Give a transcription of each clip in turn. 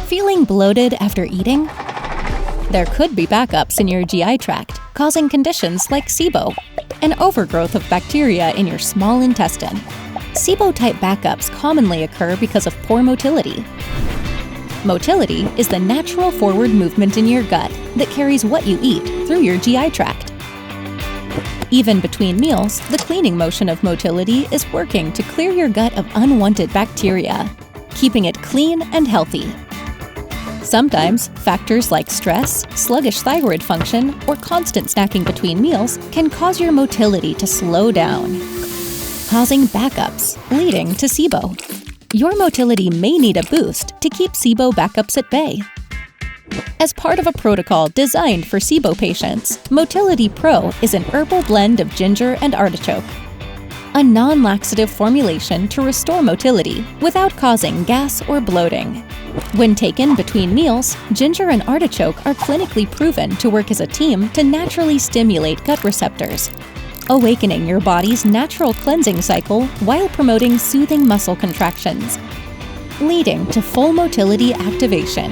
Feeling bloated after eating? There could be backups in your GI tract, causing conditions like SIBO, an overgrowth of bacteria in your small intestine. SIBO-type backups commonly occur because of poor motility. Motility is the natural forward movement in your gut that carries what you eat through your GI tract. Even between meals, the cleaning motion of motility is working to clear your gut of unwanted bacteria, keeping it clean and healthy. Sometimes, factors like stress, sluggish thyroid function, or constant snacking between meals can cause your motility to slow down, causing backups, leading to SIBO. Your motility may need a boost to keep SIBO backups at bay. As part of a protocol designed for SIBO patients, Motility PRO is an herbal blend of ginger and artichoke, a non-laxative formulation to restore motility without causing gas or bloating. When taken between meals, ginger and artichoke are clinically proven to work as a team to naturally stimulate gut receptors, awakening your body's natural cleansing cycle while promoting soothing muscle contractions, leading to full motility activation.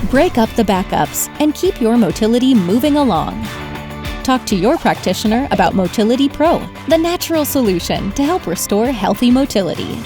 Break up the backups and keep your motility moving along. Talk to your practitioner about Motility PRO, the natural solution to help restore healthy motility.